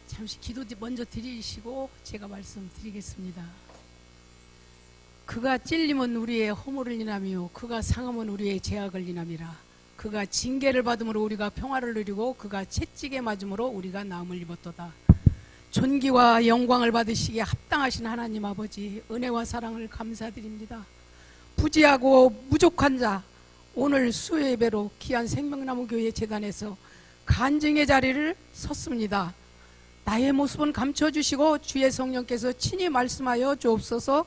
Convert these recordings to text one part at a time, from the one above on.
잠시 기도 먼저 드리시고 제가 말씀드리겠습니다. 그가 찔림은 우리의 허물을 인하며 그가 상함은 우리의 죄악을 인함이라. 그가 징계를 받음으로 우리가 평화를 누리고 그가 채찍에 맞음으로 우리가 나음을 입었도다. 존귀와 영광을 받으시기에 합당하신 하나님 아버지, 은혜와 사랑을 감사드립니다. 부지하고 부족한 자, 오늘 수요 예배로 귀한 생명나무 교회 재단에서 간증의 자리를 섰습니다. 나의 모습은 감춰주시고 주의 성령께서 친히 말씀하여 주옵소서.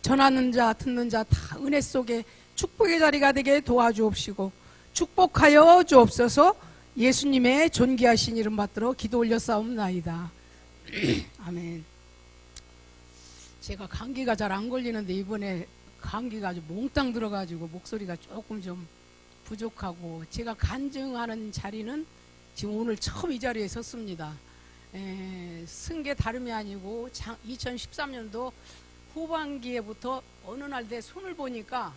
전하는 자 듣는 자 다 은혜 속에 축복의 자리가 되게 도와주옵시고 축복하여 주옵소서. 예수님의 존귀하신 이름 받들어 기도 올렸사옵나이다. 아멘. 제가 감기가 잘 안 걸리는데 이번에 감기가 아주 몽땅 들어가지고 목소리가 조금 좀 부족하고, 제가 간증하는 자리는 지금 오늘 처음 이 자리에 섰습니다. 쓴 게 다름이 아니고 2013년도 후반기에부터 어느 날 내 손을 보니까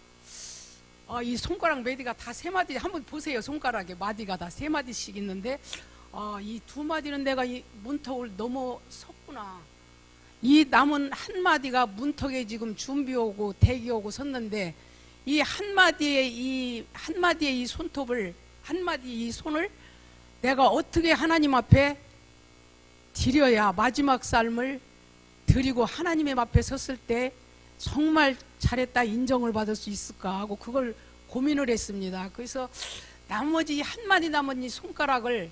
이 손가락 마디가 다 세 마디, 한번 보세요. 손가락에 마디가 다 세 마디씩 있는데 이 두 마디는 내가 이 문턱을 넘어섰구나. 이 남은 한 마디가 문턱에 지금 준비 오고 대기 오고 섰는데, 이 한 마디의 이 손톱을, 한 마디 이 손을 내가 어떻게 하나님 앞에 드려야 마지막 삶을 드리고 하나님의 앞에 섰을 때 정말 잘했다 인정을 받을 수 있을까 하고 그걸 고민을 했습니다. 그래서 나머지 한마디 남은 이 손가락을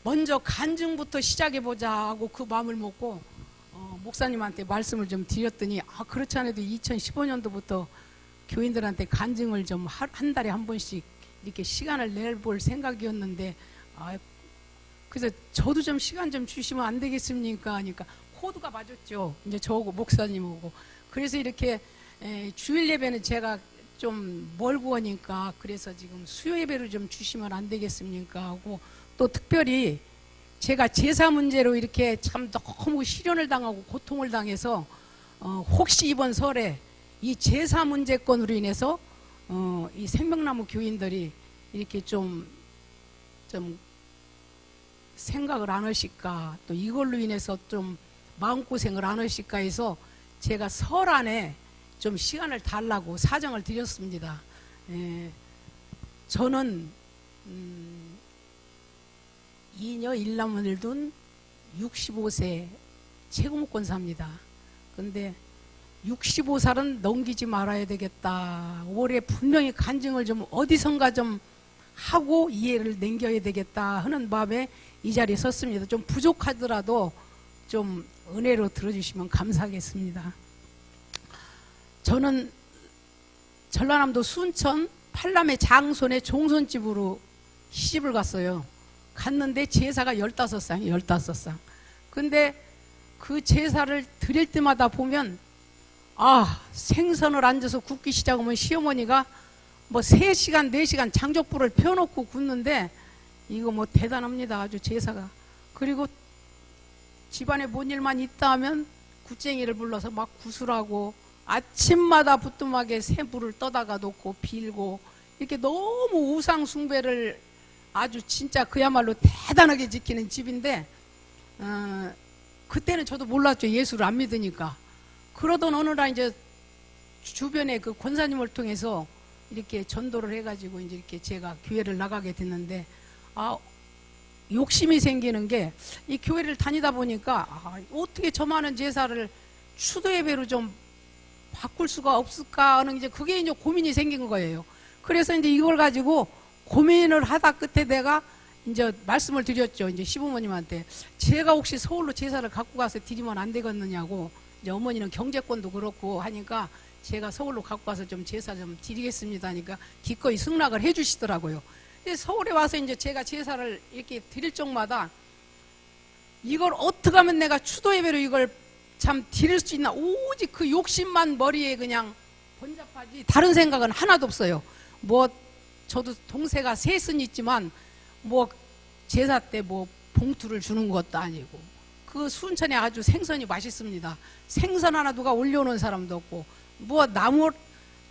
먼저 간증부터 시작해보자 하고 그 마음을 먹고 목사님한테 말씀을 좀 드렸더니 그렇지 않아도 2015년도부터 교인들한테 간증을 좀 한 달에 한 번씩 이렇게 시간을 내볼 생각이었는데, 그래서 저도 좀 시간 좀 주시면 안 되겠습니까 하니까 코드가 맞았죠. 이제 저하고 목사님하고. 그래서 이렇게 주일 예배는 제가 좀 멀고 하니까 그래서 지금 수요 예배를 좀 주시면 안 되겠습니까 하고, 또 특별히 제가 제사 문제로 이렇게 참 너무 시련을 당하고 고통을 당해서 혹시 이번 설에 이 제사 문제건으로 인해서 이 생명나무 교인들이 이렇게 좀 생각을 안 하실까, 또 이걸로 인해서 좀 마음고생을 안 하실까 해서 제가 설 안에 좀 시간을 달라고 사정을 드렸습니다. 저는 2녀 1남을 둔 65세 최고목권사입니다. 근데 65살은 넘기지 말아야 되겠다. 올해 분명히 간증을 좀 어디선가 좀 하고 이해를 남겨야 되겠다 하는 마음에 이 자리에 섰습니다. 좀 부족하더라도 좀 은혜로 들어주시면 감사하겠습니다. 저는 전라남도 순천 팔남의 장손의 종손집으로 시집을 갔어요. 갔는데 제사가 15쌍이에요. 15쌍. 근데 그 제사를 드릴 때마다 보면 생선을 앉아서 굽기 시작하면 시어머니가 뭐 3시간 4시간 장족불을 펴놓고 굽는데 이거 뭐 대단합니다. 아주 제사가. 그리고 집안에 뭔 일만 있다 하면 굿쟁이를 불러서 막 구슬하고 아침마다 부뚜막에 새불을 떠다가 놓고 빌고, 이렇게 너무 우상 숭배를 아주 진짜 그야말로 대단하게 지키는 집인데, 그때는 저도 몰랐죠. 예수를 안 믿으니까. 그러던 어느 날 이제 주변에 그 권사님을 통해서 이렇게 전도를 해가지고 이제 이렇게 제가 교회를 나가게 됐는데, 욕심이 생기는 게, 이 교회를 다니다 보니까 어떻게 저 많은 제사를 추도 예배로 좀 바꿀 수가 없을까 하는 이제 그게 이제 고민이 생긴 거예요. 그래서 이제 이걸 가지고 고민을 하다 끝에 내가 이제 말씀을 드렸죠. 이제 시부모님한테 제가 혹시 서울로 제사를 갖고 가서 드리면 안 되겠느냐고. 이제 어머니는 경제권도 그렇고 하니까 제가 서울로 갖고 가서 좀 제사 좀 드리겠습니다 하니까 기꺼이 승낙을 해 주시더라고요. 서울에 와서 이제 제가 제사를 이렇게 드릴 적마다 이걸 어떻게 하면 내가 추도 예배로 이걸 참 드릴 수 있나, 오직 그 욕심만 머리에 그냥 번잡하지 다른 생각은 하나도 없어요. 뭐 저도 동생가 셋은 있지만 뭐 제사 때 뭐 봉투를 주는 것도 아니고, 그 순천에 아주 생선이 맛있습니다. 생선 하나 누가 올려놓은 사람도 없고, 뭐 나무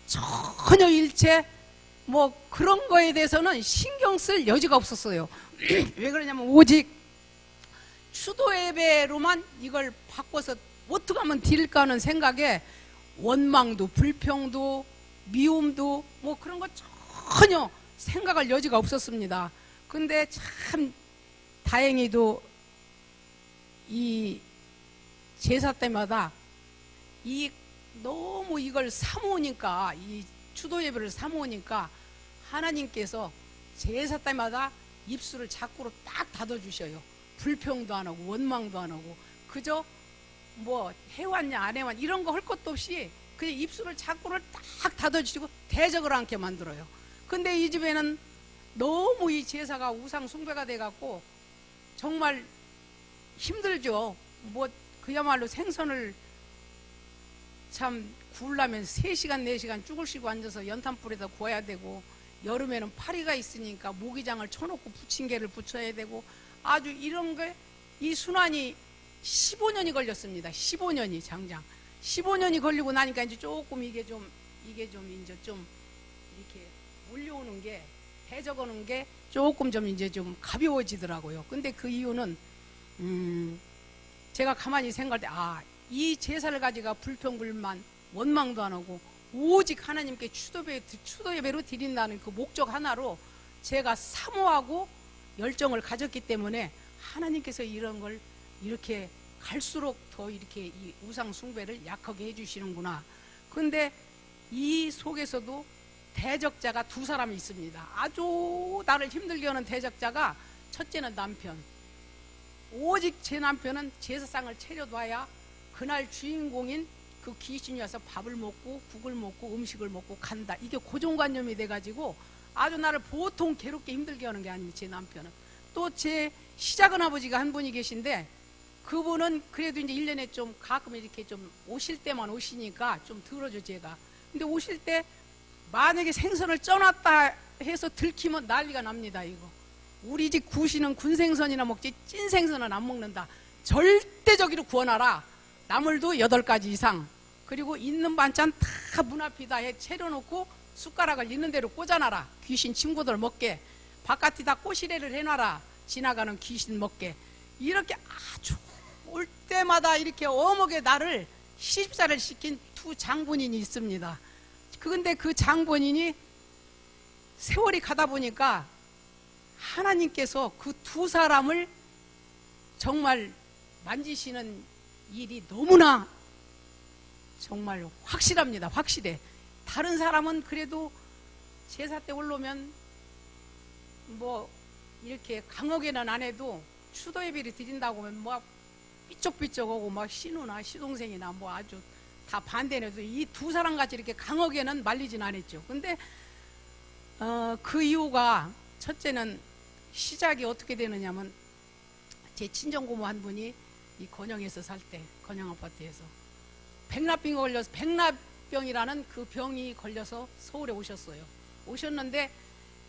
전혀 일체 뭐 그런 거에 대해서는 신경 쓸 여지가 없었어요. 왜 그러냐면 오직 추도 예배로만 이걸 바꿔서 어떻게 하면 드릴까 하는 생각에 원망도 불평도 미움도 뭐 그런 거 전혀 생각할 여지가 없었습니다. 근데 참 다행히도 이 제사 때마다 이 너무 이걸 사모으니까, 이 추도 예배를 사모으니까 하나님께서 제사 때마다 입술을 자꾸로 딱 닫아주셔요. 불평도 안 하고 원망도 안 하고 그저 뭐 해왔냐 안 해왔냐 이런 거 할 것도 없이 그냥 입술을 자꾸를 딱 닫아주시고 대적을 않게 만들어요. 근데 이 집에는 너무 이 제사가 우상 숭배가 돼갖고 정말 힘들죠. 뭐 그야말로 생선을 참 구우려면 3시간 4시간 쭈글 쉬고 앉아서 연탄불에다 구워야 되고, 여름에는 파리가 있으니까 모기장을 쳐놓고 부침개를 부쳐야 되고, 아주 이런 게 이 순환이 15년이 걸렸습니다. 15년이 장장 15년이 걸리고 나니까 이제 조금 이게 좀 이제 좀 이렇게 몰려오는 게, 대적하는 게 조금 좀 이제 좀 가벼워지더라고요. 근데 그 이유는 제가 가만히 생각할 때 이 제사를 가지고 불평불만 원망도 안 하고 오직 하나님께 추도 예배로 드린다는 그 목적 하나로 제가 사모하고 열정을 가졌기 때문에 하나님께서 이런 걸 이렇게 갈수록 더 이렇게 이 우상 숭배를 약하게 해주시는구나. 근데 이 속에서도 대적자가 2사람이 있습니다. 아주 나를 힘들게 하는 대적자가, 첫째는 남편. 오직 제 남편은 제사상을 차려둬야 그날 주인공인 그 귀신이 와서 밥을 먹고 국을 먹고 음식을 먹고 간다. 이게 고정관념이 돼가지고 아주 나를 보통 괴롭게 힘들게 하는 게 아니에요. 제 남편은. 또 제 시작은 아버지가 한 분이 계신데, 그분은 그래도 이제 1년에 좀 가끔 이렇게 좀 오실 때만 오시니까 좀 들어줘 제가. 근데 오실 때 만약에 생선을 쪄놨다 해서 들키면 난리가 납니다. 이거 우리 집 구시는 군생선이나 먹지 찐생선은 안 먹는다. 절대적으로 구워놔라. 나물도 8가지 이상, 그리고 있는 반찬 다 문 앞에다 해 차려놓고 숟가락을 있는 대로 꽂아놔라. 귀신 친구들 먹게. 바깥에다 꼬시래를 해놔라. 지나가는 귀신 먹게. 이렇게 아주 올 때마다 이렇게 어묵에 나를 시집살이를 시킨 2 장본인이 있습니다. 근데 그 장본인이 세월이 가다 보니까 하나님께서 그 2사람을 정말 만지시는 일이 너무나 정말 확실합니다. 확실해. 다른 사람은 그래도 제사 때 올라오면 뭐 이렇게 강하게는 안 해도 추도 예배를 드린다고 하면 뭐 삐쩍삐쩍하고 막 신우나 시동생이나 뭐 아주 다 반대는 해도 이 2사람 같이 이렇게 강하게는 말리진 않았죠. 근데 그 이유가, 첫째는 시작이 어떻게 되느냐면, 제 친정고모 한 분이 이 건영에서 살 때, 건영 아파트에서 백납병이 걸려서, 백납병이라는 그 병이 걸려서 서울에 오셨어요. 오셨는데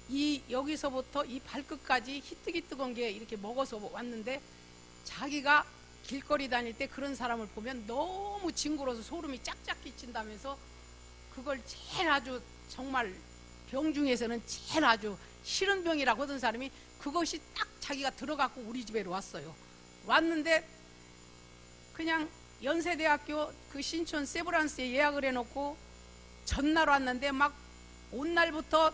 이 여기서부터 이 발끝까지 희뜩희뜩한 게 이렇게 먹어서 왔는데, 자기가 길거리 다닐 때 그런 사람을 보면 너무 징그러워서 소름이 짝짝 끼친다면서 그걸 제일 아주 정말 병 중에서는 제일 아주 싫은 병이라고 하던 사람이 그것이 딱 자기가 들어갖고 우리 집에로 왔어요. 왔는데 그냥 연세대학교 그 신촌 세브란스에 예약을 해놓고 전날 왔는데 막 온 날부터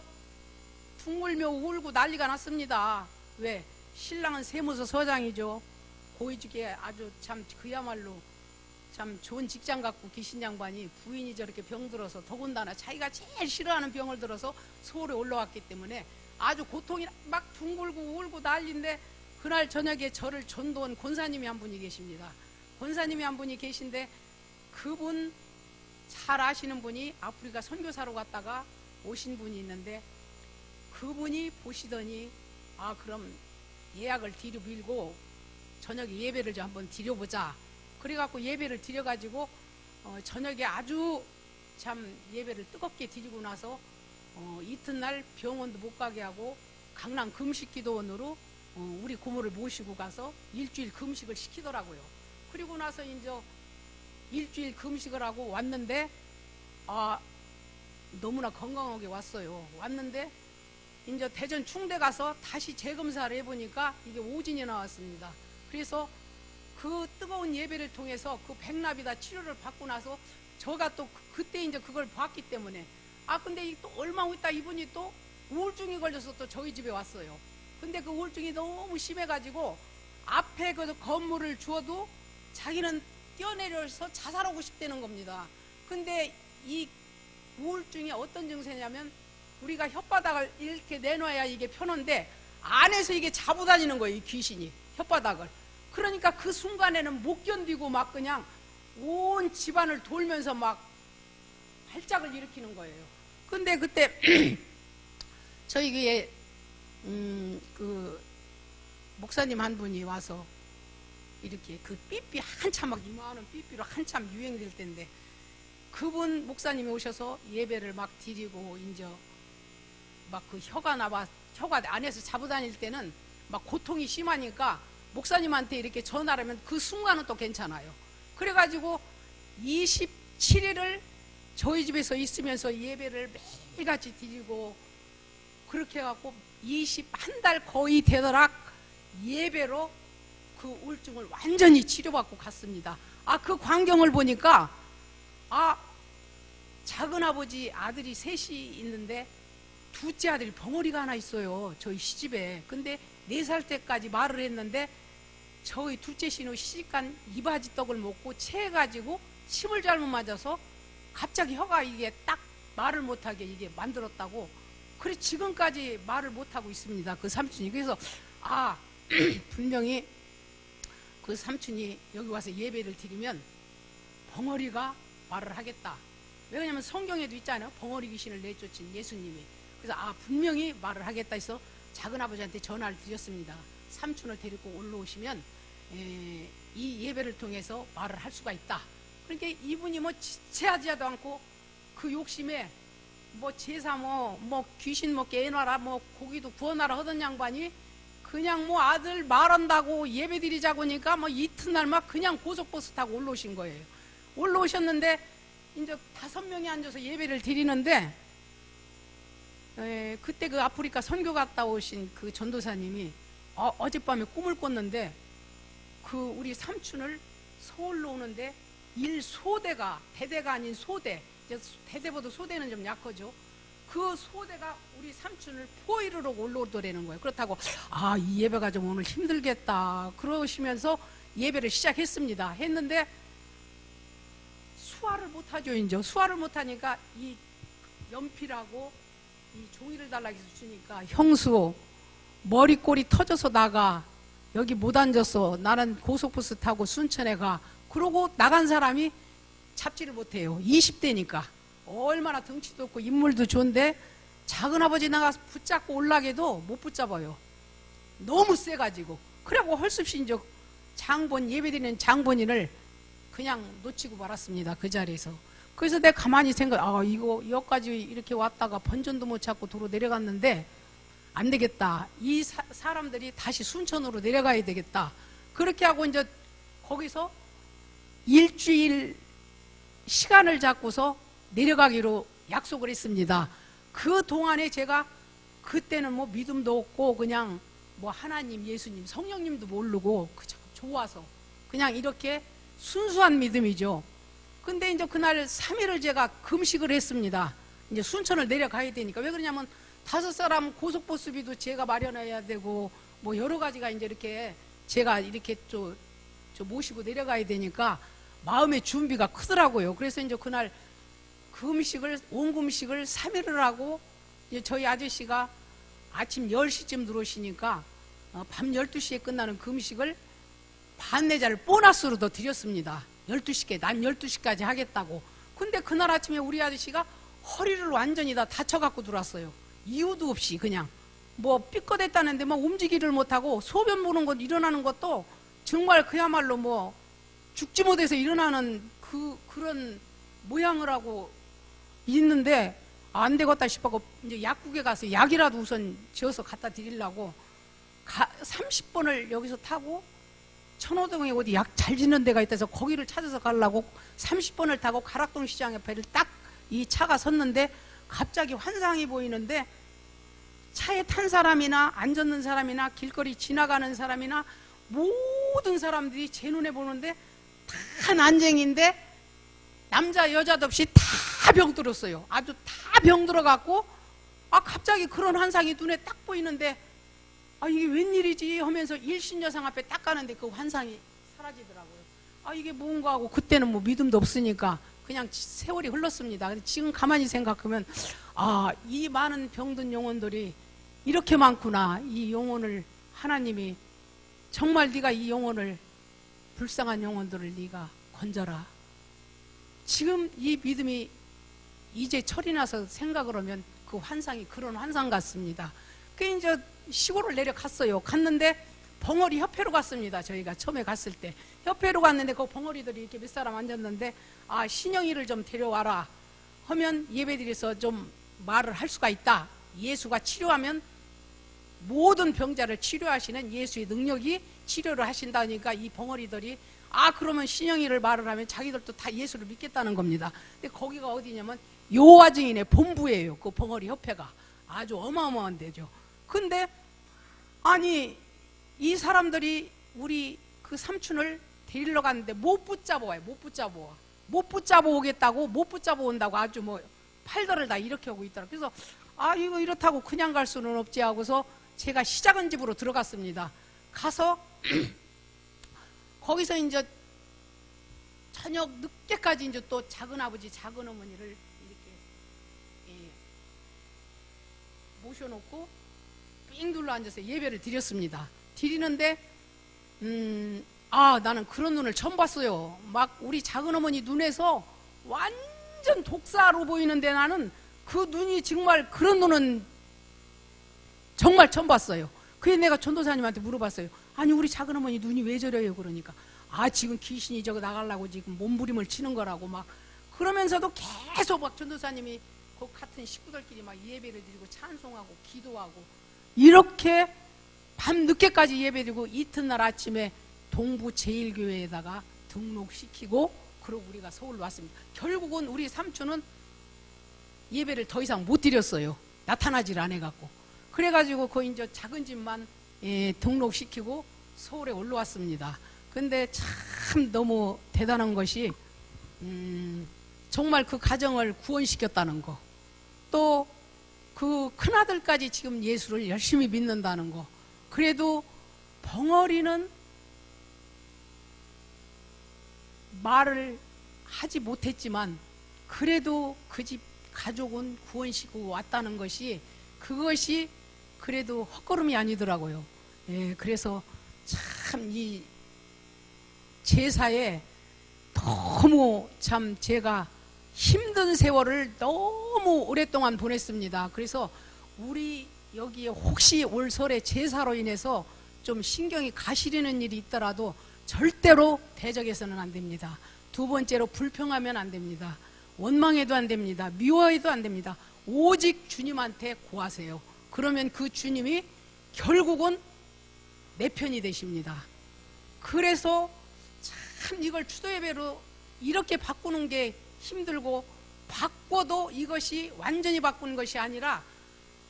둥글며 울고 난리가 났습니다. 왜? 신랑은 세무서 서장이죠. 고위직에 아주 참 그야말로 참 좋은 직장 갖고 계신 양반이 부인이 저렇게 병들어서, 더군다나 자기가 제일 싫어하는 병을 들어서 서울에 올라왔기 때문에 아주 고통이 막 둥글고 울고 난리인데, 그날 저녁에 저를 전도한 권사님이 한 분이 계십니다. 권사님이 한 분이 계신데, 그분 잘 아시는 분이 아프리카 선교사로 갔다가 오신 분이 있는데, 그분이 보시더니 그럼 예약을 뒤로 밀고 저녁에 예배를 좀 한번 드려보자. 그래갖고 예배를 드려가지고 저녁에 아주 참 예배를 뜨겁게 드리고 나서 이튿날 병원도 못 가게 하고 강남 금식기도원으로 우리 고모를 모시고 가서 일주일 금식을 시키더라고요. 그리고 나서 이제 일주일 금식을 하고 왔는데 너무나 건강하게 왔어요. 왔는데 이제 대전 충대 가서 다시 재검사를 해보니까 이게 오진이 나왔습니다. 그래서 그 뜨거운 예배를 통해서 그 백납이다 치료를 받고 나서 저가 또 그때 이제 그걸 봤기 때문에 근데 또 얼마 있다 이분이 또 우울증이 걸려서 또 저희 집에 왔어요. 근데 그 우울증이 너무 심해가지고 앞에 그 건물을 주어도 자기는 뛰어내려서 자살하고 싶다는 겁니다. 근데 이 우울증이 어떤 증세냐면 우리가 혓바닥을 이렇게 내놔야 이게 편한데 안에서 이게 잡아다니는 거예요. 이 귀신이 혓바닥을. 그러니까 그 순간에는 못 견디고 막 그냥 온 집안을 돌면서 막 발작을 일으키는 거예요. 근데 그때 저희 교회 그 목사님 한 분이 와서 이렇게 그 삐삐 한참 막 이만한 삐삐로 한참 유행될 때인데 그분 목사님이 오셔서 예배를 막 드리고 이제 막 그 혀가 안에서 잡아다닐 때는 막 고통이 심하니까 목사님한테 이렇게 전화를 하면 그 순간은 또 괜찮아요. 그래가지고 27일을 저희 집에서 있으면서 예배를 매일같이 드리고 그렇게 해갖고 한 달 거의 되더락 예배로 그 우울증을 완전히 치료받고 갔습니다. 그 광경을 보니까 작은아버지 아들이 셋이 있는데 둘째 아들이 벙어리가 하나 있어요. 저희 시집에. 근데 4살 때까지 말을 했는데 저희 둘째 신우 시집간 이바지 떡을 먹고 체해가지고 침을 잘못 맞아서 갑자기 혀가 이게 딱 말을 못하게 이게 만들었다고. 그래 지금까지 말을 못하고 있습니다. 그 삼촌이. 그래서 분명히 그 삼촌이 여기 와서 예배를 드리면 벙어리가 말을 하겠다. 왜냐면 성경에도 있잖아요. 벙어리 귀신을 내쫓은 예수님이. 그래서 분명히 말을 하겠다 해서 작은아버지한테 전화를 드렸습니다. 삼촌을 데리고 올라오시면 이 예배를 통해서 말을 할 수가 있다. 그러니까 이분이 뭐 지체하지도 않고 그 욕심에 뭐 제사 뭐 귀신 뭐 깨놔라 뭐 고기도 구워놔라 하던 양반이 그냥 뭐 아들 말한다고 예배 드리자고 하니까 뭐 이튿날 막 그냥 고속버스 타고 올라오신 거예요. 올라오셨는데 이제 5명이 앉아서 예배를 드리는데 그때 그 아프리카 선교 갔다 오신 그 전도사님이 어젯밤에 꿈을 꿨는데 그 우리 삼촌을 서울로 오는데 일소대가 대대가 아닌 소대, 대대보다 소대는 좀 약하죠. 그 소대가 우리 삼촌을 포위를 하고 올라오더라는 거예요. 그렇다고 이 예배가 좀 오늘 힘들겠다 그러시면서 예배를 시작했습니다. 했는데 수화를 못하죠. 이제 수화를 못하니까 이 연필하고 이 종이를 달라고 해서 주니까 형수 머리꼬리 터져서 나가 여기 못 앉았어. 나는 고속버스 타고 순천에 가. 그러고 나간 사람이 잡지를 못해요. 20대니까 얼마나 덩치도 없고 인물도 좋은데 작은아버지 나가서 붙잡고 올라게도 못 붙잡아요. 너무 세가지고. 그래고 할 수 없이 이제 장본 예배드리는 장본인을 그냥 놓치고 말았습니다. 그 자리에서. 그래서 내가 가만히 이거 여기까지 이렇게 왔다가 번전도 못 찾고 도로 내려갔는데 안 되겠다. 이 사람들이 다시 순천으로 내려가야 되겠다. 그렇게 하고 이제 거기서 일주일 시간을 잡고서 내려가기로 약속을 했습니다. 그 동안에 제가 그때는 뭐 믿음도 없고 그냥 뭐 하나님, 예수님, 성령님도 모르고 그저 좋아서 그냥 이렇게 순수한 믿음이죠. 근데 이제 그날 3일을 제가 금식을 했습니다. 이제 순천을 내려가야 되니까. 왜 그러냐면 5사람 고속버스비도 제가 마련해야 되고 뭐 여러 가지가 이제 이렇게 제가 이렇게 저 모시고 내려가야 되니까 마음의 준비가 크더라고요. 그래서 이제 그날 온금식을 3일을 하고 이제 저희 아저씨가 아침 10시쯤 들어오시니까 밤 12시에 끝나는 금식을 반내자를 보너스로 더 드렸습니다. 12시께 난 12시까지 하겠다고. 근데 그날 아침에 우리 아저씨가 허리를 완전히 다 다쳐갖고 들어왔어요. 이유도 없이 그냥 뭐 삐끗했다는데 뭐 움직이를 못하고 소변 보는 것 일어나는 것도 정말 그야말로 뭐 죽지 못해서 일어나는 그런 모양을 하고 있는데 안 되겠다 싶어서 이제 약국에 가서 약이라도 우선 지어서 갖다 드리려고 30번을 여기서 타고 천호동에 어디 약 잘 짓는 데가 있다서 거기를 찾아서 가려고 30번을 타고 가락동 시장 옆에를 딱 이 차가 섰는데 갑자기 환상이 보이는데 차에 탄 사람이나 앉았는 사람이나 길거리 지나가는 사람이나 모든 사람들이 제 눈에 보는데 다 난쟁인데 남자 여자도 없이 다 병들었어요. 아주 다 병들어갖고 갑자기 그런 환상이 눈에 딱 보이는데 이게 웬일이지 하면서 일신여상 앞에 딱 가는데 그 환상이 사라지더라고요. 이게 뭔가 하고 그때는 뭐 믿음도 없으니까 그냥 세월이 흘렀습니다. 근데 지금 가만히 생각하면 이 많은 병든 영혼들이 이렇게 많구나. 이 영혼을 하나님이 정말 네가 이 영혼을 불쌍한 영혼들을 네가 건져라. 지금 이 믿음이 이제 철이 나서 생각을 하면 그 환상이 그런 환상 같습니다. 그 이제 시골을 내려갔어요. 갔는데 벙어리 협회로 갔습니다. 저희가 처음에 갔을 때 협회로 갔는데 그 벙어리들이 이렇게 몇 사람 앉았는데 신영이를 좀 데려와라 하면 예배드려서 좀 말을 할 수가 있다. 예수가 치료하면 모든 병자를 치료하시는 예수의 능력이 치료를 하신다니까 이 벙어리들이 그러면 신영이를 말을 하면 자기들도 다 예수를 믿겠다는 겁니다. 근데 거기가 어디냐면 요화증인의 본부예요. 그 벙어리 협회가 아주 어마어마한 데죠. 근데 이 사람들이 우리 그 삼촌을 데리러 갔는데 못 붙잡아와요. 못 붙잡아 오겠다고, 못 붙잡아 온다고 아주 뭐 팔다를 다 이렇게 하고 있더라고요. 그래서 이거 이렇다고 그냥 갈 수는 없지 하고서 제가 시작은 집으로 들어갔습니다. 가서 거기서 이제 저녁 늦게까지 이제 또 작은 아버지, 작은 어머니를 이렇게 모셔놓고 삥 둘러 앉아서 예배를 드렸습니다. 드리는데 나는 그런 눈을 처음 봤어요. 막 우리 작은 어머니 눈에서 완전 독사로 보이는데 나는 그 눈이 정말 그런 눈은 정말 처음 봤어요. 그래서 내가 전도사님한테 물어봤어요. 우리 작은 어머니 눈이 왜 저래요? 그러니까 지금 귀신이 저거 나가려고 지금 몸부림을 치는 거라고 막 그러면서도 계속 막 전도사님이 그 같은 식구들끼리 막 예배를 드리고 찬송하고 기도하고 이렇게 밤 늦게까지 예배드리고 이튿날 아침에 동부 제일교회에다가 등록시키고 그러고 우리가 서울로 왔습니다. 결국은 우리 삼촌은 예배를 더 이상 못 드렸어요. 나타나질 않아갖고. 그래가지고 그 이제 작은 집만 등록시키고 서울에 올라왔습니다. 근데 참 너무 대단한 것이 정말 그 가정을 구원시켰다는 거, 또 그 큰아들까지 지금 예수를 열심히 믿는다는 거. 그래도 벙어리는 말을 하지 못했지만 그래도 그 집 가족은 구원시키고 왔다는 것이, 그것이 그래도 헛걸음이 아니더라고요. 그래서 참 이 제사에 너무 참 제가 힘든 세월을 너무 오랫동안 보냈습니다. 그래서 우리 여기에 혹시 올 설에 제사로 인해서 좀 신경이 가시리는 일이 있더라도 절대로 대적해서는 안 됩니다. 두 번째로 불평하면 안 됩니다. 원망해도 안 됩니다. 미워해도 안 됩니다. 오직 주님한테 고하세요. 그러면 그 주님이 결국은 내 편이 되십니다. 그래서 참 이걸 추도예배로 이렇게 바꾸는 게 힘들고, 바꿔도 이것이 완전히 바꾸는 것이 아니라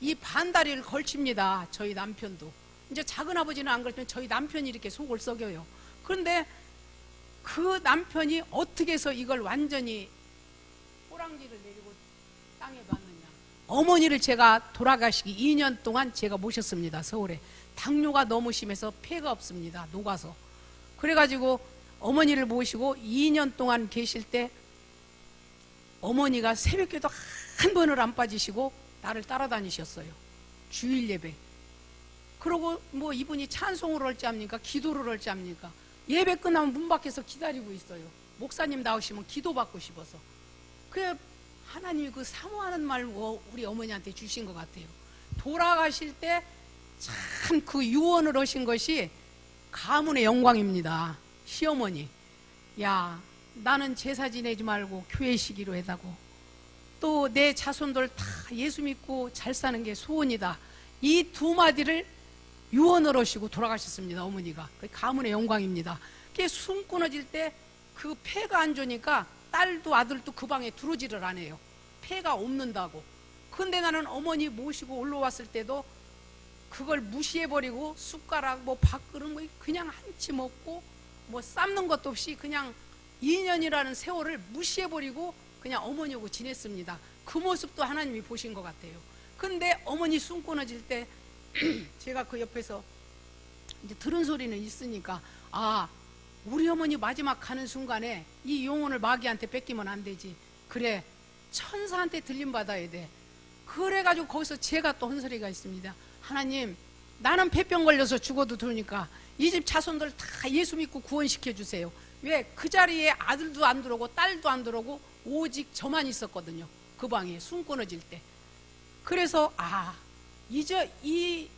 이 반다리를 걸칩니다. 저희 남편도. 이제 작은 아버지는 안 그렇지만 저희 남편이 이렇게 속을 썩여요. 그런데 그 남편이 어떻게 해서 이걸 완전히 호랑지를 내리고 땅에 놨느냐. 어머니를 제가 돌아가시기 2년 동안 제가 모셨습니다. 서울에. 당뇨가 너무 심해서 폐가 없습니다. 녹아서. 그래가지고 어머니를 모시고 2년 동안 계실 때 어머니가 새벽기도 한 번을 안 빠지시고 나를 따라다니셨어요. 주일 예배. 그러고 뭐 이분이 찬송을 할지 합니까? 기도를 할지 합니까? 예배 끝나면 문 밖에서 기다리고 있어요. 목사님 나오시면 기도받고 싶어서. 그래 하나님이 그 사모하는 말 우리 어머니한테 주신 것 같아요. 돌아가실 때 참 그 유언을 하신 것이 가문의 영광입니다. 시어머니, 야 나는 제사 지내지 말고 교회 시기로 해다고, 또 내 자손들 다 예수 믿고 잘 사는 게 소원이다. 이 두 마디를 유언을 하시고 돌아가셨습니다. 어머니가. 그 가문의 영광입니다. 그게 숨 끊어질 때 그 폐가 안 좋으니까 딸도 아들도 그 방에 들어오지를 않아요. 폐가 없는다고. 근데 나는 어머니 모시고 올라왔을 때도 그걸 무시해버리고 숟가락 뭐 밥그릇 뭐 그냥 한치 먹고 뭐 삶는 것도 없이 그냥 2년이라는 세월을 무시해버리고 그냥 어머니하고 지냈습니다. 그 모습도 하나님이 보신 것 같아요. 근데 어머니 숨 끊어질 때 제가 그 옆에서 이제 들은 소리는 있으니까, 아, 우리 어머니 마지막 가는 순간에 이 영혼을 마귀한테 뺏기면 안 되지. 그래, 천사한테 들림받아야 돼. 그래가지고 거기서 제가 또 헌소리가 있습니다. 하나님, 나는 폐병 걸려서 죽어도 되니까 이 집 자손들 다 예수 믿고 구원시켜 주세요. 왜? 그 자리에 아들도 안 들어오고 딸도 안 들어오고 오직 저만 있었거든요. 그 방에 숨 끊어질 때. 그래서 이제 이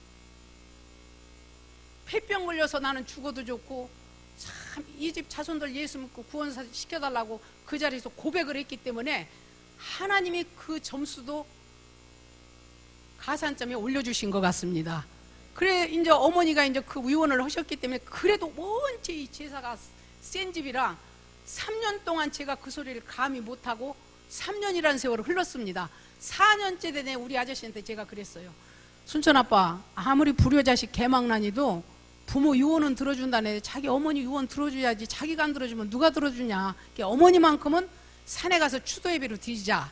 폐병 걸려서 나는 죽어도 좋고 참 이 집 자손들 예수 믿고 구원시켜달라고 그 자리에서 고백을 했기 때문에 하나님이 그 점수도 가산점에 올려주신 것 같습니다. 그래 이제 어머니가 이제 그 위원을 하셨기 때문에 그래도 원체 이 제사가 센 집이라 3년 동안 제가 그 소리를 감히 못하고 3년이라는 세월을 흘렀습니다. 4년째 되네 우리 아저씨한테 제가 그랬어요. 순천 아빠, 아무리 불효자식 개망난이도 부모 유언은 들어준다네. 자기 어머니 유언 들어줘야지. 자기가 안 들어주면 누가 들어주냐. 어머니만큼은 산에 가서 추도 예배로 드리자.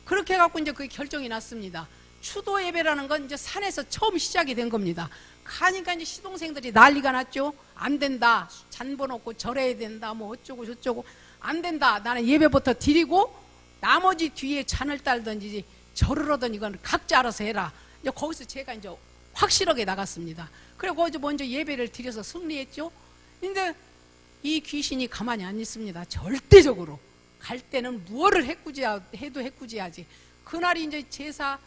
그렇게 해갖고 이제 그게 결정이 났습니다. 추도 예배라는 건 이제 산에서 처음 시작이 된 겁니다. 가니까 이제 시동생들이 난리가 났죠. 안 된다. 잔보 놓고 절해야 된다. 뭐 어쩌고 저쩌고. 안 된다. 나는 예배부터 드리고 나머지 뒤에 잔을 딸든지 절을 하든 이건 각자 알아서 해라. 이제 거기서 제가 이제 확실하게 나갔습니다. 그리고 거기서 먼저 예배를 드려서 승리했죠. 근데 이 귀신이 가만히 안 있습니다. 절대적으로. 갈 때는 무엇을 해도 해꾸지하지. 그날이 이제 제사를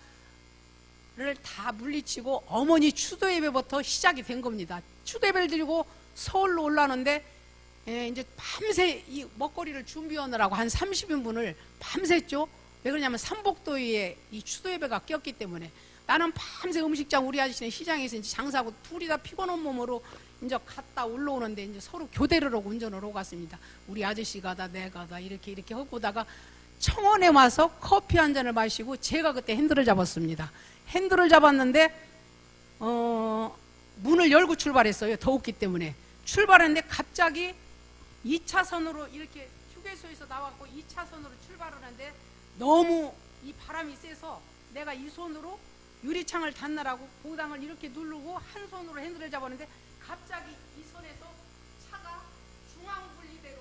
다 물리치고 어머니 추도 예배부터 시작이 된 겁니다. 추도 예배를 드리고 서울로 올라오는데 이제 밤새 이 먹거리를 준비하느라고 한 30인분을 밤샜죠. 왜 그러냐면 삼복도에 이 추도 예배가 꼈기 때문에. 나는 밤새 음식장 우리 아저씨는 시장에서 이제 장사하고 둘이 다 피곤한 몸으로 이제 갔다 올라오는데 이제 서로 교대를 하고 운전을 하고 갔습니다. 우리 아저씨가 다 내가 다 이렇게 하고다가 청원에 와서 커피 한 잔을 마시고 제가 그때 핸들을 잡았습니다. 핸들을 잡았는데 문을 열고 출발했어요. 더웠기 때문에. 출발했는데 갑자기 2차선으로 이렇게 휴게소에서 나왔고 2차선으로 출발하는데 너무 이 바람이 세서 내가 이 손으로 유리창을 닫느라고 보당을 이렇게 누르고 한 손으로 핸들을 잡았는데 갑자기 이 손에서 차가 중앙분리대로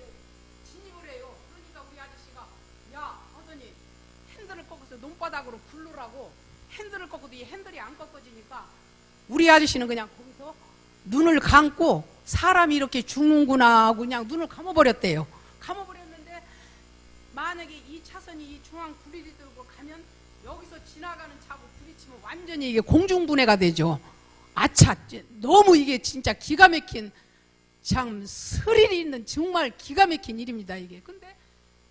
진입을 해요. 그러니까 우리 아저씨가 야 하더니 핸들을 꺾어서 논바닥으로 굴르라고 핸들을 꺾어도 이 핸들이 안 꺾어지니까 우리 아저씨는 그냥 거기서 눈을 감고 사람이 이렇게 죽는구나 하고 그냥 눈을 감아버렸대요. 감아버렸는데 만약에 이 차선이 이 중앙 분리대로 가면 여기서 지나가는 차고 부딪히면 완전히 이게 공중분해가 되죠. 아차, 너무 이게 진짜 기가 막힌 참 스릴이 있는 정말 기가 막힌 일입니다 이게. 근데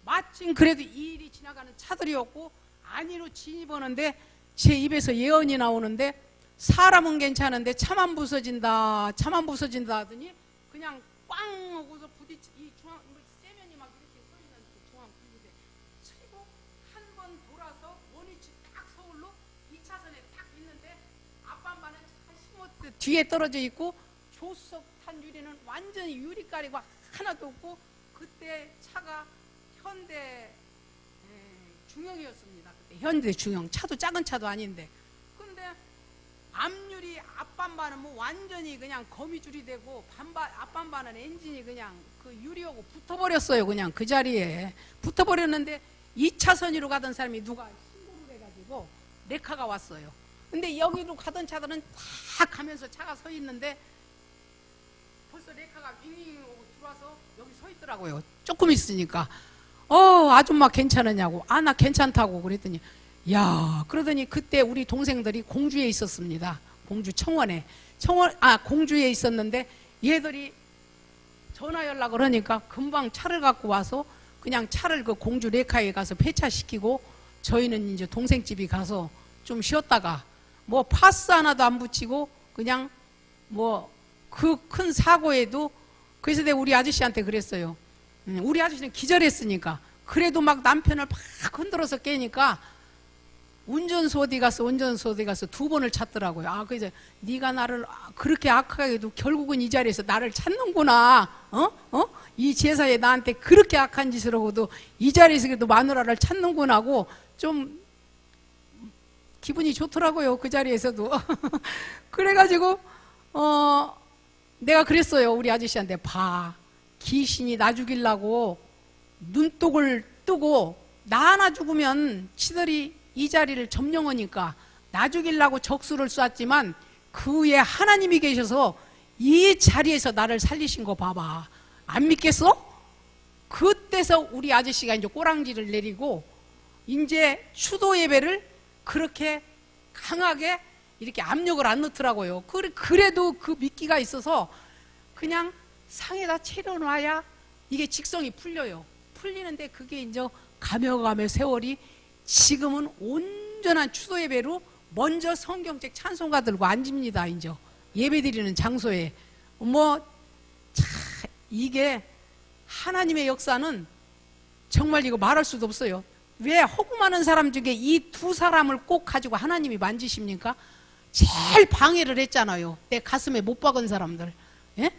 마침 그래도 이 일이 지나가는 차들이었고 안으로 진입하는데 제 입에서 예언이 나오는데 사람은 괜찮은데 차만 부서진다 하더니 그냥 꽝 하고서 부딪히 이 중앙 세면이 막 이렇게 서 있는 그 중앙 분리대 치고 한 번 돌아서 원위치 딱 서울로 2차선에 딱 있는데 앞반반은 차 15대 뒤에 떨어져 있고 조수석 탄 유리는 완전히 유리가리가 하나도 없고 그때 차가 현대 중형이었습니다. 그때 현대 중형 차도 작은 차도 아닌데 근데 앞유리 앞반반은 뭐 완전히 그냥 거미줄이 되고 앞반반은 엔진이 그냥 그 유리하고 붙어버렸어요. 그냥 그 자리에 붙어버렸는데 2차선으로 가던 사람이 누가 신고를 해가지고 레카가 왔어요. 근데 여기로 가던 차들은 다 가면서 차가 서 있는데 벌써 레카가 윙윙 오고 들어와서 여기 서 있더라고요. 조금 있으니까 아줌마 괜찮으냐고. 나 괜찮다고 그랬더니 야 그러더니 그때 우리 동생들이 공주에 있었습니다. 공주 청원에 공주에 있었는데 얘들이 전화 연락을 하니까 금방 차를 갖고 와서 그냥 차를 그 공주 레카에 가서 폐차시키고 저희는 이제 동생 집이 가서 좀 쉬었다가 뭐 파스 하나도 안 붙이고 그냥 뭐 그 큰 사고에도 그래서 내가 우리 아저씨한테 그랬어요. 우리 아저씨는 기절했으니까 그래도 막 남편을 막 흔들어서 깨니까 운전수 어디 갔어? 운전수 어디 갔어? 두 번을 찾더라고요. 아, 그래서 네가 나를 그렇게 악하게도 결국은 이 자리에서 나를 찾는구나. 이 제사에 나한테 그렇게 악한 짓을 하고도 이 자리에서 그래도 마누라를 찾는구나 하고 좀 기분이 좋더라고요. 그 자리에서도. 그래가지고 내가 그랬어요. 우리 아저씨한테 봐. 귀신이 나 죽이려고 눈독을 뜨고 나 하나 죽으면 치들이 이 자리를 점령하니까 나 죽이려고 적수를 쐈지만 그 위에 하나님이 계셔서 이 자리에서 나를 살리신 거 봐봐. 안 믿겠어? 그때서 우리 아저씨가 이제 꼬랑지를 내리고 이제 추도 예배를 그렇게 강하게 이렇게 압력을 안 넣더라고요. 그래도 그 미끼가 있어서 그냥 상에다 채려놔야 이게 직성이 풀려요. 풀리는데 그게 이제 가며 세월이 지금은 온전한 추도 예배로 먼저 성경책 찬송가 들고 앉습니다. 이제 예배 드리는 장소에 이게 하나님의 역사는 정말 이거 말할 수도 없어요. 왜 허구 많은 사람 중에 이 두 사람을 꼭 가지고 하나님이 만지십니까? 제일 방해를 했잖아요. 내 가슴에 못 박은 사람들. 예?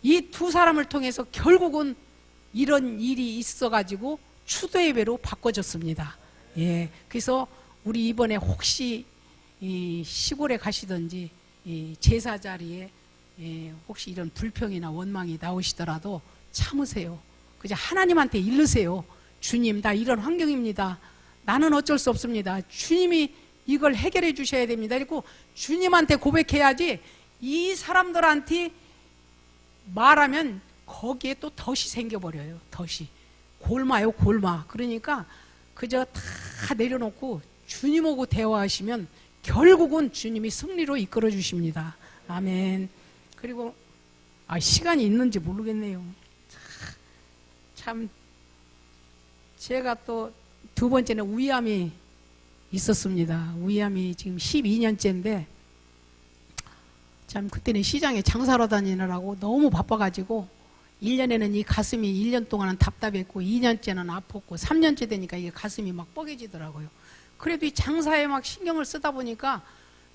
이 두 사람을 통해서 결국은 이런 일이 있어가지고 추도 예배로 바꿔졌습니다. 예, 그래서 우리 이번에 혹시 이 시골에 가시든지 이 제사 자리에 혹시 이런 불평이나 원망이 나오시더라도 참으세요. 그냥 하나님한테 일르세요. 주님, 나 이런 환경입니다. 나는 어쩔 수 없습니다. 주님이 이걸 해결해 주셔야 됩니다. 그리고 주님한테 고백해야지 이 사람들한테 말하면 거기에 또 덫이 생겨버려요. 덫이. 골마요, 골마. 그러니까 그저 다 내려놓고 주님하고 대화하시면 결국은 주님이 승리로 이끌어 주십니다. 아멘. 그리고 시간이 있는지 모르겠네요. 참 제가 또 두 번째는 위암이 있었습니다. 위암이 지금 12년째인데 참 그때는 시장에 장사로 다니느라고 너무 바빠가지고 1년에는 이 가슴이 1년 동안은 답답했고 2년째는 아팠고 3년째 되니까 이게 가슴이 막 뻐개지더라고요. 그래도 이 장사에 막 신경을 쓰다 보니까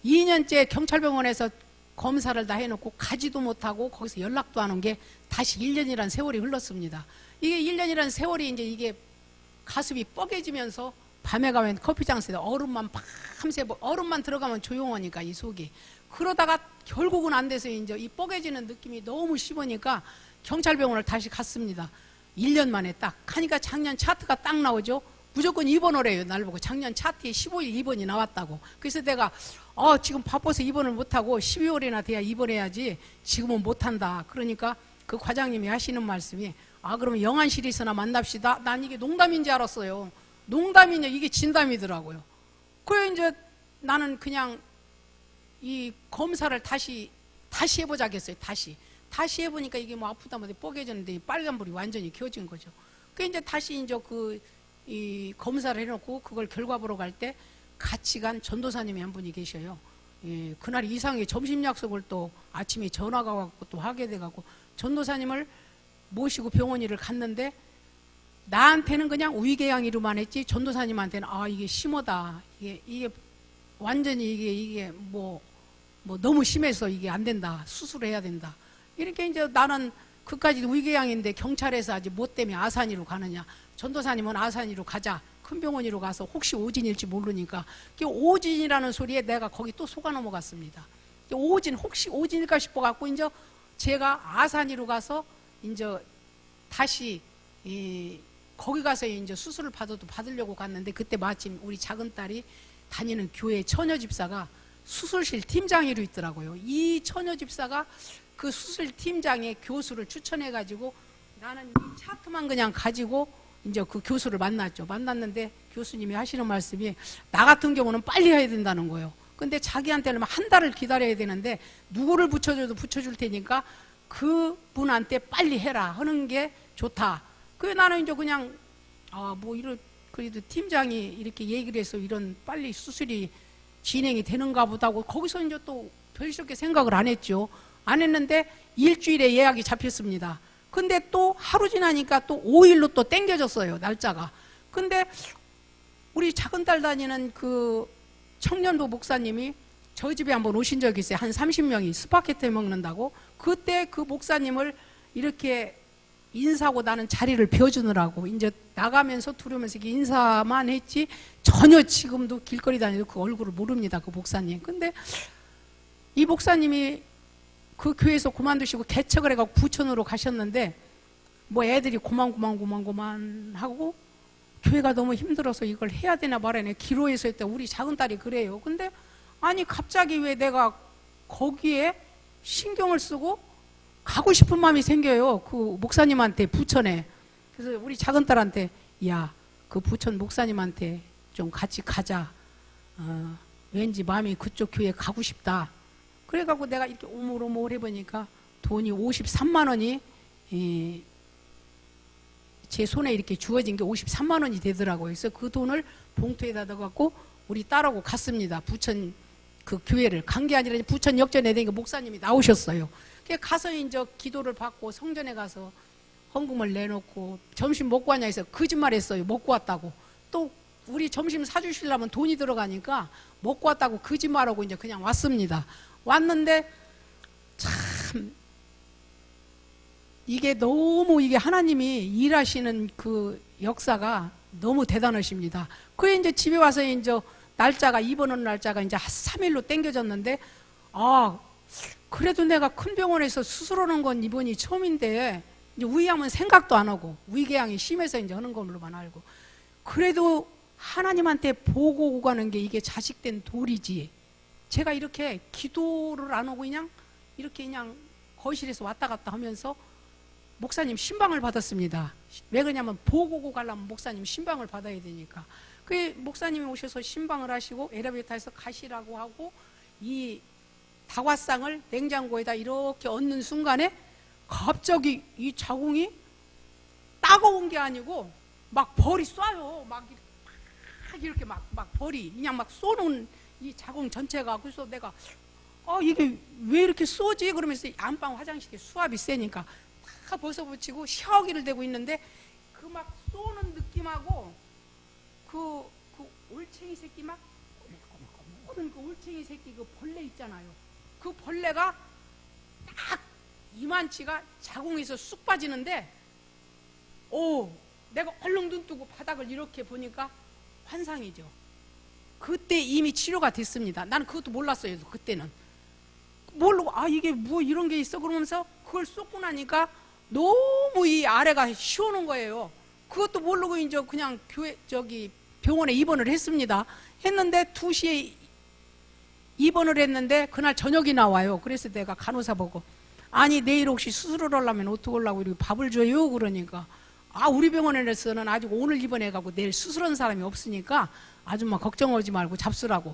2년째 경찰병원에서 검사를 다 해놓고 가지도 못하고 거기서 연락도 안 온 게 다시 1년이란 세월이 흘렀습니다. 이게 1년이란 세월이 이제 이게 가슴이 뻐개지면서 밤에 가면 커피 장소에 얼음만 밤새 얼음만 들어가면 조용하니까 이 속이 그러다가 결국은 안 돼서 이제 이 뻐개지는 느낌이 너무 심하니까 경찰병원을 다시 갔습니다. 1년 만에 딱 하니까 작년 차트가 딱 나오죠. 무조건 입원하래요. 날 보고 작년 차트에 15일 입원이 나왔다고. 그래서 내가 지금 바빠서 입원을 못하고 12월이나 돼야 입원해야지 지금은 못한다. 그러니까 그 과장님이 하시는 말씀이 그러면 영안실에서나 만납시다. 난 이게 농담인 줄 알았어요. 농담이냐 이게 진담이더라고요. 그래 이제 나는 그냥 이 검사를 다시 해보자겠어요. 다시 해보니까 이게 뭐 아프다 못해 뻐개졌는데 빨간불이 완전히 켜진 거죠. 그 이제 다시 이제 이 검사를 해놓고 그걸 결과 보러 갈 때 같이 간 전도사님이 한 분이 계셔요. 예, 그날 이상하게 점심 약속을 또 아침에 전화가 왔고 또 하게 돼갖고 전도사님을 모시고 병원 일을 갔는데 나한테는 그냥 위궤양이로만 했지 전도사님한테는 이게 심하다. 이게 완전히 이게 뭐 너무 심해서 이게 안 된다. 수술해야 된다. 이렇게 이제 나는 그까지 위궤양인데 경찰에서 아직 뭐 때문에 아산이로 가느냐. 전도사님은 아산이로 가자. 큰 병원으로 가서 혹시 오진일지 모르니까 오진이라는 소리에 내가 거기 또 속아 넘어갔습니다. 혹시 오진일까 싶어갖고 이제 제가 아산이로 가서 이제 다시 거기 가서 이제 수술을 받으려고 갔는데 그때 마침 우리 작은 딸이 다니는 교회 처녀 집사가 수술실 팀장으로 있더라고요. 이 처녀 집사가 그 수술 팀장의 교수를 추천해가지고 나는 이 차트만 그냥 가지고 이제 그 교수를 만났죠. 만났는데 교수님이 하시는 말씀이 나 같은 경우는 빨리 해야 된다는 거예요. 근데 자기한테는 한 달을 기다려야 되는데 누구를 붙여줘도 붙여줄 테니까 그분한테 빨리 해라 하는 게 좋다. 그래 나는 이제 그냥 그래도 팀장이 이렇게 얘기를 해서 이런 빨리 수술이 진행이 되는가 보다고 거기서 이제 또 별스럽게 생각을 안 했죠. 안 했는데 일주일에 예약이 잡혔습니다. 근데 또 하루 지나니까 또 5일로 또 땡겨졌어요. 날짜가. 근데 우리 작은 딸 다니는 그 청년부 목사님이 저희 집에 한번 오신 적이 있어요. 한 30명이 스파게티 먹는다고. 그때 그 목사님을 이렇게 인사하고 나는 자리를 비워주느라고 이제 나가면서 들어오면서 인사만 했지 전혀 지금도 길거리 다니도 그 얼굴을 모릅니다. 그 목사님. 근데 이 목사님이 그 교회에서 그만두시고 개척을 해가지고 부천으로 가셨는데 뭐 애들이 고만 하고 교회가 너무 힘들어서 이걸 해야 되나 말아야 되나 기로에서 했다. 우리 작은 딸이 그래요. 근데 아니 갑자기 왜 내가 거기에 신경을 쓰고 가고 싶은 마음이 생겨요. 그 목사님한테 부천에. 그래서 우리 작은 딸한테 야, 그 부천 목사님한테 좀 같이 가자. 왠지 마음이 그쪽 교회에 가고 싶다. 그래갖고 내가 이렇게 오물오물 해보니까 돈이 53만 원이 제 손에 이렇게 주어진 게 53만 원이 되더라고요. 그래서 그 돈을 봉투에다 넣어갖고 우리 딸하고 갔습니다. 부천 그 교회를 간 게 아니라 부천 역전에 되니까 목사님이 나오셨어요. 가서 이제 기도를 받고 성전에 가서 헌금을 내놓고 점심 먹고 왔냐 해서 거짓말했어요. 먹고 왔다고. 또 우리 점심 사주시려면 돈이 들어가니까 먹고 왔다고 거짓말하고 이제 그냥 왔습니다. 왔는데 참 이게 너무 이게 하나님이 일하시는 그 역사가 너무 대단하십니다. 그래 이제 집에 와서 이제 날짜가 입원하는 날짜가 이제 3일로 땡겨졌는데 그래도 내가 큰 병원에서 수술하는 건 이번이 처음인데 이제 위암은 생각도 안 하고 위궤양이 심해서 이제 하는 걸로만 알고 그래도 하나님한테 보고 가는 게 이게 자식된 도리지. 제가 이렇게 기도를 안 하고 이렇게 그냥 거실에서 왔다 갔다 하면서 목사님 신방을 받았습니다. 왜 그러냐면 보고 가려면 목사님 신방을 받아야 되니까. 그 목사님이 오셔서 신방을 하시고 엘리베이터에서 가시라고 하고 이 다과상을 냉장고에다 이렇게 얹는 순간에 갑자기 이 자궁이 따가운 게 아니고 막 벌이 쏴요. 막 이렇게 막 벌이 그냥 막 쏘는 이 자궁 전체가. 그래서 내가 이게 왜 이렇게 쏘지? 그러면서 안방 화장실에 수압이 세니까 다 벗어붙이고 샤워기를 대고 있는데 그 막 쏘는 느낌하고 그 올챙이 새끼 막 모든 그 올챙이 새끼 그 벌레 있잖아요. 그 벌레가 딱 이만치가 자궁에서 쑥 빠지는데 내가 얼른 눈 뜨고 바닥을 이렇게 보니까 환상이죠. 그때 이미 치료가 됐습니다. 나는 그것도 몰랐어요. 그때는 모르고 이게 뭐 이런 게 있어 그러면서 그걸 쏟고 나니까 너무 이 아래가 시원한 거예요. 그것도 모르고 이제 그냥 병원에 입원을 했습니다. 했는데 2시에 입원을 했는데 그날 저녁이 나와요. 그래서 내가 간호사 보고 내일 혹시 수술을 하려면 어떻게 하려고 이렇게 밥을 줘요? 그러니까 우리 병원에서는 아직 오늘 입원해가고 내일 수술한 사람이 없으니까 아줌마 걱정하지 말고 잡수라고.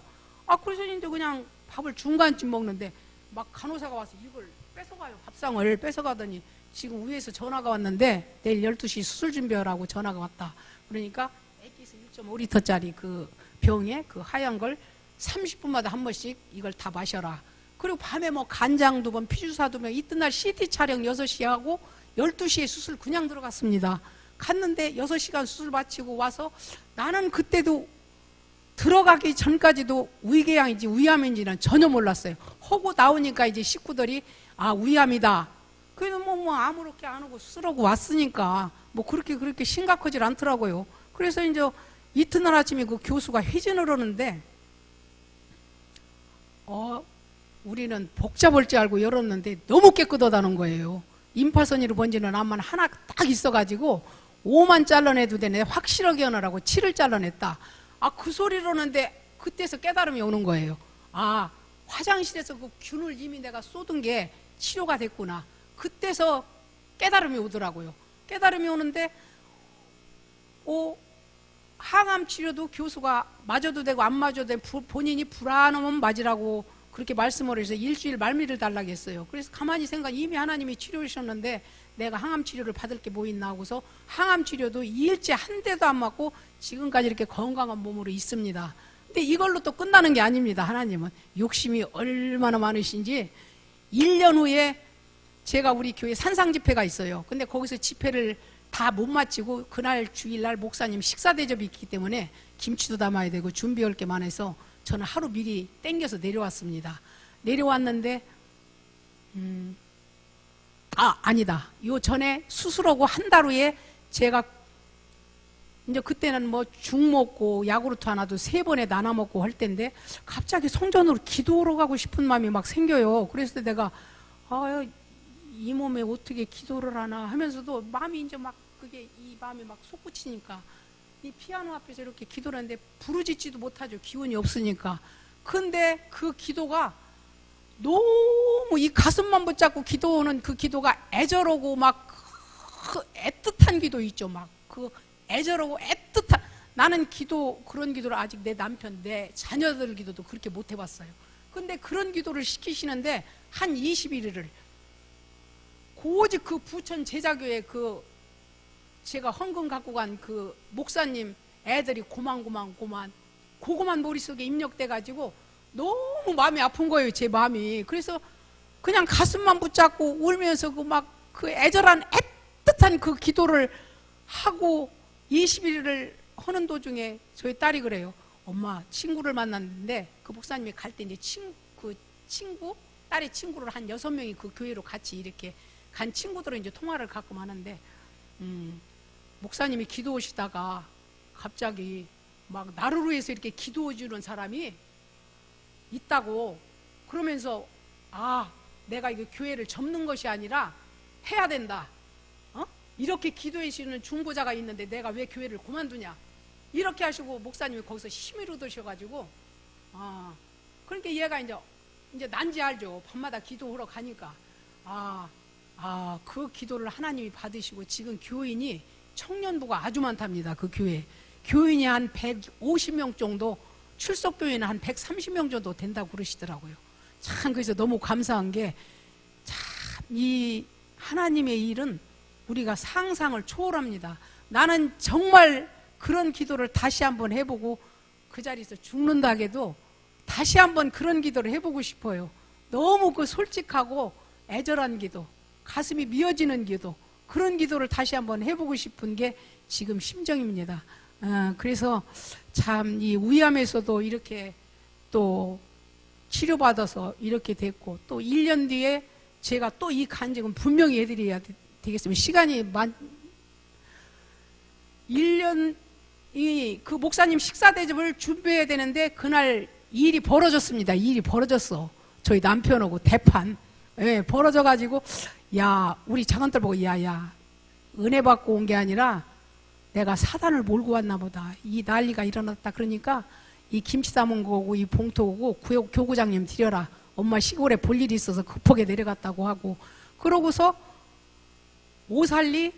그래서 이제 그냥 밥을 중간쯤 먹는데 막 간호사가 와서 이걸 뺏어가요. 밥상을 뺏어가더니 지금 위에서 전화가 왔는데 내일 12시 수술 준비하라고 전화가 왔다. 그러니까 액기스 1.5리터짜리 그 병에 그 하얀 걸 30분마다 한 번씩 이걸 다 마셔라. 그리고 밤에 뭐 간장 2번, 피주사 2번, 이튿날 CT 촬영 6시에 하고 12시에 수술 그냥 들어갔습니다. 갔는데 6시간 수술 마치고 와서 나는 그때도 들어가기 전까지도 위궤양인지 위암인지는 전혀 몰랐어요. 하고 나오니까 이제 식구들이 위암이다. 그래도 뭐 아무렇게 안 하고 수술하고 왔으니까 뭐 그렇게 심각하지 않더라고요. 그래서 이제 이튿날 아침에 그 교수가 회진을 하는데 우리는 복잡할 줄 알고 열었는데 너무 깨끗하다는 거예요. 임파선이로 번지는 암만 하나 딱 있어가지고 5만 잘라내도 되네. 확실하게 하느라고 7을 잘라냈다. 그 소리를 하는데 그때서 깨달음이 오는 거예요. 화장실에서 그 균을 이미 내가 쏟은 게 치료가 됐구나. 그때서 깨달음이 오더라고요. 깨달음이 오는데 항암 치료도 교수가 맞아도 되고 안 맞아도 되고 본인이 불안하면 맞으라고 그렇게 말씀을 해서 일주일 말미를 달라고 했어요. 그래서 가만히 생각 이미 하나님이 치료하셨는데 내가 항암 치료를 받을 게 뭐 있나 하고서 항암 치료도 일째 한 대도 안 맞고 지금까지 이렇게 건강한 몸으로 있습니다. 근데 이걸로 또 끝나는 게 아닙니다. 하나님은 욕심이 얼마나 많으신지 1년 후에 제가 우리 교회 산상 집회가 있어요. 근데 거기서 집회를 다 못 마치고 그날 주일날 목사님 식사 대접이 있기 때문에 김치도 담아야 되고 준비할 게 많아서 저는 하루 미리 땡겨서 내려왔습니다. 내려왔는데 아니다. 요 전에 수술하고 한 달 후에 제가 이제 그때는 뭐 죽 먹고 야구르트 하나도 3번에 나눠 먹고 할 때인데 갑자기 성전으로 기도하러 가고 싶은 마음이 막 생겨요. 그래서 내가 이 몸에 어떻게 기도를 하나 하면서도 마음이 이제 막 그게 이 마음이 막 솟구치니까 이 피아노 앞에서 이렇게 기도를 하는데 부르짖지도 못하죠. 기운이 없으니까. 근데 그 기도가 너무 이 가슴만 붙잡고 기도하는 그 기도가 애절하고 막 그 애틋한 기도 있죠. 막 그 애절하고 애틋한, 나는 기도, 그런 기도를 아직 내 남편, 내 자녀들 기도도 그렇게 못 해봤어요. 근데 그런 기도를 시키시는데 한 20일을 오직 그 부천 제자교회 그 제가 헌금 갖고 간 그 목사님 애들이 고만 그거만 머릿속에 입력돼 가지고 너무 마음이 아픈 거예요. 제 마음이. 그래서 그냥 가슴만 붙잡고 울면서 그 막 그 애절한 애틋한 그 기도를 하고 20일을 하는 도중에 저희 딸이 그래요. 엄마, 친구를 만났는데 그 목사님이 갈 때 이제 딸의 친구를 한 6명이 그 교회로 같이 이렇게 간 친구들은 이제 통화를 가끔 하는데 목사님이 기도하시다가 갑자기 막 나를 위해서 이렇게 기도해 주는 사람이 있다고, 그러면서 내가 이거 교회를 접는 것이 아니라 해야 된다. 이렇게 기도해 주시는 중보자가 있는데 내가 왜 교회를 그만두냐. 이렇게 하시고 목사님이 거기서 힘을 얻으셔가지고 그러니까 얘가 이제 난지 알죠. 밤마다 기도하러 가니까 그 기도를 하나님이 받으시고 지금 교인이 청년부가 아주 많답니다. 그 교인이 한 150명 정도, 출석 교인은 한 130명 정도 된다고 그러시더라고요. 참 그래서 너무 감사한 게 참 이 하나님의 일은 우리가 상상을 초월합니다. 나는 정말 그런 기도를 다시 한번 해보고 그 자리에서 죽는다 해도 다시 한번 그런 기도를 해보고 싶어요. 너무 그 솔직하고 애절한 기도, 가슴이 미어지는 기도, 그런 기도를 다시 한번 해보고 싶은 게 지금 심정입니다. 그래서 참 이 위암에서도 이렇게 또 치료받아서 이렇게 됐고, 또 1년 뒤에 제가 또 이 간증은 분명히 해드려야 되겠습니다. 시간이 1년 그 목사님 식사 대접을 준비해야 되는데 그날 일이 벌어졌습니다. 일이 벌어졌어. 저희 남편하고 대판 벌어져가지고 우리 장한들 보고 은혜 받고 온 게 아니라 내가 사단을 몰고 왔나 보다. 이 난리가 일어났다. 그러니까 이 김치 담은 거고 이 봉투 오고 교구장님 드려라. 엄마 시골에 볼 일이 있어서 급하게 내려갔다고 하고, 그러고서 오살리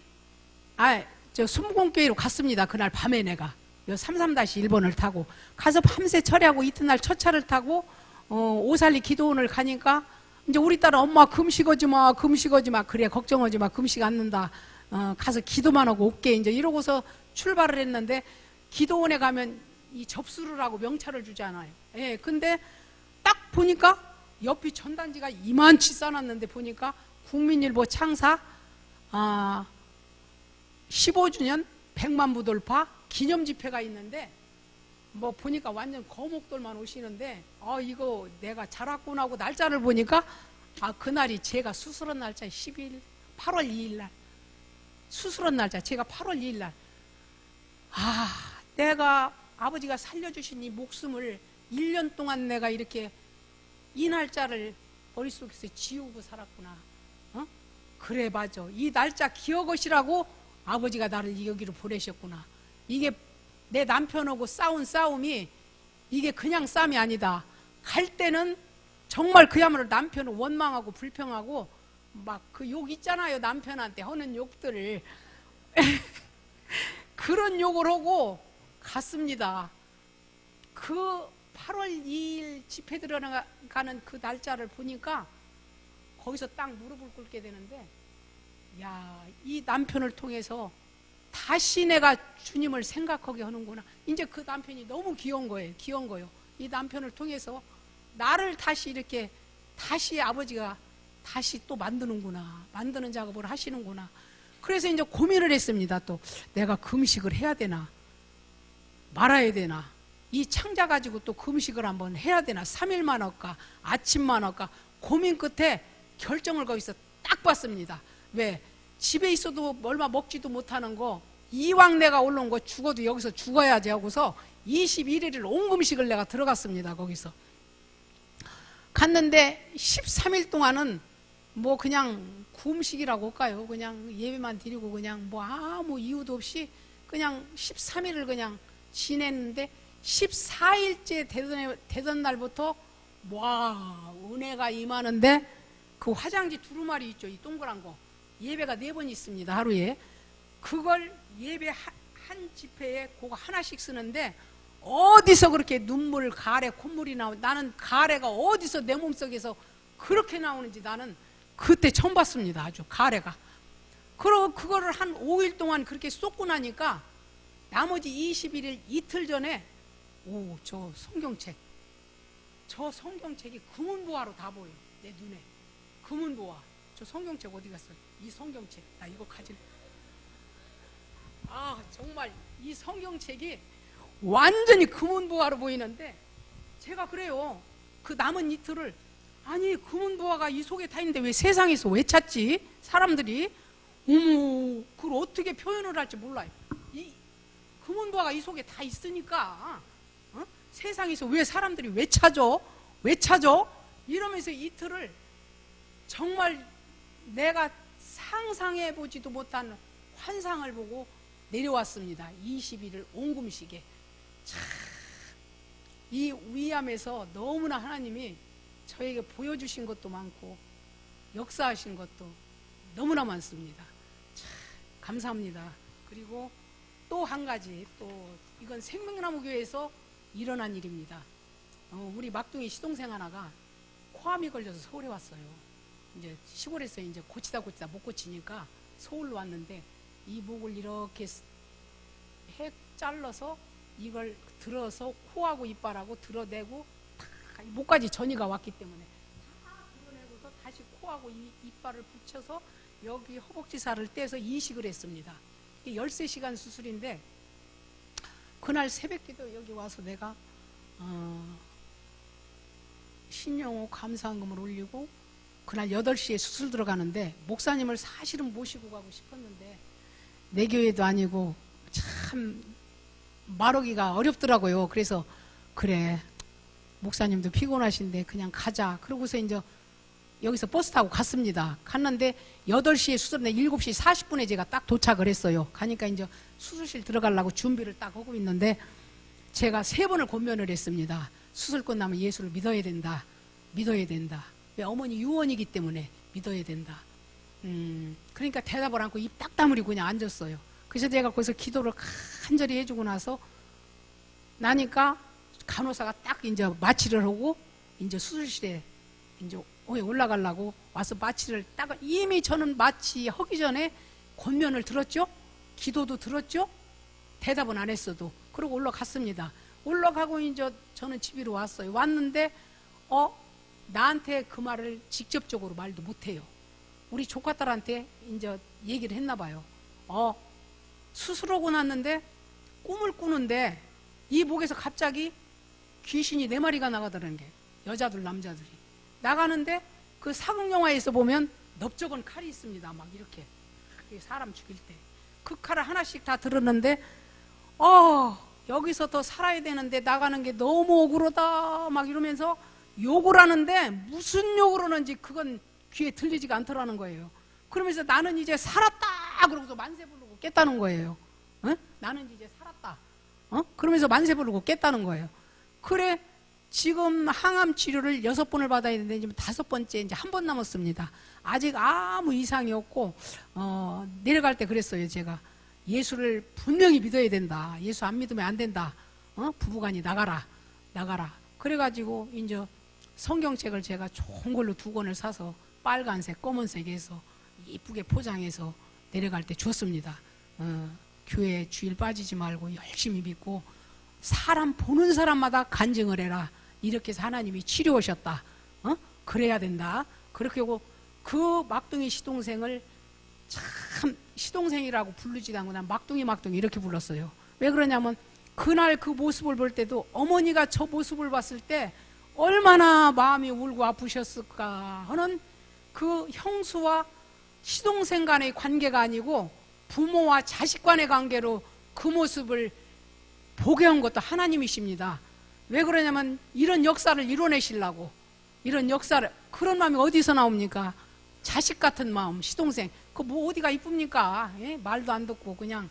순복음교회로 갔습니다. 그날 밤에 내가 33-1번을 타고 가서 밤새 처리하고 이튿날 첫 차를 타고 오살리 기도원을 가니까 이제 우리 딸은 엄마 금식하지 마 그래 걱정하지 마 금식 않는다, 가서 기도만 하고 올게 이제 이러고서 출발을 했는데, 기도원에 가면 이 접수를 하고 명찰을 주잖아요. 근데 딱 보니까 옆이 전단지가 이만치 써놨는데 보니까 국민일보 창사 15주년 100만 부 돌파 기념 집회가 있는데 뭐 보니까 완전 거목들만 오시는데 이거 내가 잘 왔구나 하고 날짜를 보니까 그날이 제가 수술한 날짜 8월 2일 날 수술한 날짜, 제가 8월 2일 날 내가 아버지가 살려주신 이 목숨을 1년 동안 내가 이렇게 이 날짜를 머릿속에서 지우고 살았구나. 그래 맞아. 이 날짜 기억하시라고 아버지가 나를 여기로 보내셨구나. 이게 내 남편하고 싸운 싸움이 이게 그냥 싸움이 아니다. 갈 때는 정말 그야말로 남편을 원망하고 불평하고 막 그 욕 있잖아요. 남편한테 하는 욕들을 그런 욕을 하고 갔습니다. 그 8월 2일 집회 들어가는 그 날짜를 보니까 거기서 딱 무릎을 꿇게 되는데 이 남편을 통해서 다시 내가 주님을 생각하게 하는구나. 이제 그 남편이 너무 귀여운 거예요. 이 남편을 통해서 나를 다시 이렇게 다시 아버지가 다시 또 만드는구나. 만드는 작업을 하시는구나. 그래서 이제 고민을 했습니다. 또 내가 금식을 해야 되나 말아야 되나, 이 창자 가지고 또 금식을 한번 해야 되나, 3일만 할까 아침만 할까 고민 끝에 결정을 거기서 딱 봤습니다. 왜? 집에 있어도 얼마 먹지도 못하는 거, 이왕 내가 올라온 거 죽어도 여기서 죽어야지 하고서 21일을 옹금식을 내가 들어갔습니다. 거기서 갔는데 13일 동안은 뭐 그냥 금식이라고 할까요? 그냥 예배만 드리고 그냥 뭐 아무 이유도 없이 그냥 13일을 그냥 지냈는데 14일째 되던 날부터 와 은혜가 임하는데, 그 화장지 두루마리 있죠, 이 동그란 거, 예배가 4번 있습니다 하루에. 그걸 예배 한 집회에 그거 하나씩 쓰는데 어디서 그렇게 눈물 가래 콧물이 나는 가래가 어디서 내 몸속에서 그렇게 나오는지 나는 그때 처음 봤습니다. 아주 가래가. 그리고 그거를 한 5일 동안 그렇게 쏟고 나니까 나머지 21일 이틀 전에 저 성경책이 금은보화로 다 보여 내 눈에. 금은보화. 저 성경책 어디 갔어? 이 성경책 나 이거 가질. 정말 이 성경책이 완전히 금은보화로 보이는데, 제가 그래요. 그 남은 이틀을, 아니 금은보화가 이 속에 다 있는데 왜 세상에서 왜 찾지? 사람들이 그걸 어떻게 표현을 할지 몰라요. 이 금은보화가 이 속에 다 있으니까 세상에서 왜 사람들이 왜 찾어? 이러면서 이틀을 정말 내가 상상해보지도 못한 환상을 보고 내려왔습니다. 21일 옹금식에. 참, 이 위암에서 너무나 하나님이 저에게 보여주신 것도 많고 역사하신 것도 너무나 많습니다. 참 감사합니다. 그리고 또 한 가지, 또 이건 생명나무 교회에서 일어난 일입니다. 우리 막둥이 시동생 하나가 코암이 걸려서 서울에 왔어요. 이제 시골에서 이제 고치다 못 고치니까 서울로 왔는데, 이 목을 이렇게 잘라서 이걸 들어서 코하고 이빨하고 드러내고 목까지 전이가 왔기 때문에 다 드러내고서 다시 코하고 이빨을 붙여서 여기 허벅지살을 떼서 이식을 했습니다. 이게 13시간 수술인데, 그날 새벽기도 여기 와서 내가 신영호 감사한금을 올리고 그날 8시에 수술 들어가는데, 목사님을 사실은 모시고 가고 싶었는데 내 교회도 아니고 참 말하기가 어렵더라고요. 그래서 그래 목사님도 피곤하신데 그냥 가자. 그러고서 이제 여기서 버스 타고 갔습니다. 갔는데 8시에 수술했는데 7시 40분에 제가 딱 도착을 했어요. 가니까 이제 수술실 들어가려고 준비를 딱 하고 있는데, 제가 3번을 권면을 했습니다. 수술 끝나면 예수를 믿어야 된다. 왜? 어머니 유언이기 때문에 믿어야 된다. 그러니까 대답을 않고 입 딱 다물고 그냥 앉았어요. 그래서 제가 거기서 기도를 간절히 해주고 나니까 간호사가 딱 이제 마취를 하고 이제 수술실에 이제 올라가려고 와서 마취를 딱, 이미 저는 마취 하기 전에 권면을 들었죠? 기도도 들었죠? 대답은 안 했어도. 그러고 올라갔습니다. 올라가고 이제 저는 집으로 왔어요. 왔는데 나한테 그 말을 직접적으로 말도 못해요. 우리 조카딸한테 이제 얘기를 했나 봐요. 수술하고 났는데 꿈을 꾸는데 이 목에서 갑자기 귀신이 4마리가 나가더라는 게, 여자들 남자들이 나가는데, 그 사극 영화에서 보면 넓적한 칼이 있습니다. 막 이렇게 사람 죽일 때 그 칼을 하나씩 다 들었는데, 여기서 더 살아야 되는데 나가는 게 너무 억울하다 막 이러면서 욕을 하는데, 무슨 욕을 하는지 그건 귀에 들리지가 않더라는 거예요. 그러면서 나는 이제 살았다 그러고서 만세 부르고 깼다는 거예요. 나는 이제 살았다. 그러면서 만세 부르고 깼다는 거예요. 그래 지금 항암 치료를 6번을 받아야 되는데 지금 5번째, 이제 1번 남았습니다. 아직 아무 이상이 없고 내려갈 때 그랬어요. 제가 예수를 분명히 믿어야 된다. 예수 안 믿으면 안 된다. 부부간이 나가라. 그래가지고 이제 성경책을 제가 좋은 걸로 2권을 사서 빨간색, 검은색 해서 이쁘게 포장해서 내려갈 때 줬습니다. 교회 주일 빠지지 말고 열심히 믿고 사람 보는 사람마다 간증을 해라. 이렇게 해서 하나님이 치료하셨다. 그래야 된다. 그렇게 하고 그 막둥이 시동생을 참 참 시동생이라고 부르지도 않고 난 막둥이 이렇게 불렀어요. 왜 그러냐면 그날 그 모습을 볼 때도 어머니가 저 모습을 봤을 때 얼마나 마음이 울고 아프셨을까 하는 그 형수와 시동생 간의 관계가 아니고 부모와 자식 간의 관계로 그 모습을 보게 한 것도 하나님이십니다. 왜 그러냐면 이런 역사를 이뤄내시려고. 이런 역사를, 그런 마음이 어디서 나옵니까? 자식 같은 마음, 시동생. 그 뭐 어디가 이쁩니까? 예? 말도 안 듣고 그냥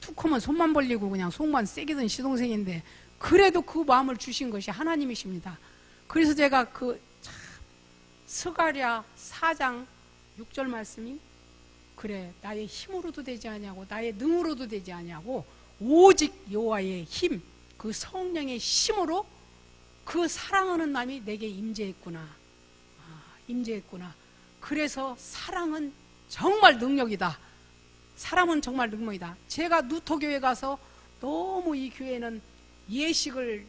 툭 하면 손만 벌리고 그냥 속만 세게 시동생인데 그래도 그 마음을 주신 것이 하나님이십니다. 그래서 제가 그 스가랴 4장 6절 말씀이 그래 나의 힘으로도 되지 아니하고 나의 능으로도 되지 아니하고 오직 여호와의 힘, 그 성령의 힘으로 그 사랑하는 마음이 내게 임재했구나. 임재했구나. 그래서 사랑은 정말 능력이다. 사람은 정말 능력이다. 제가 누토교회 가서 너무 이 교회는 예식을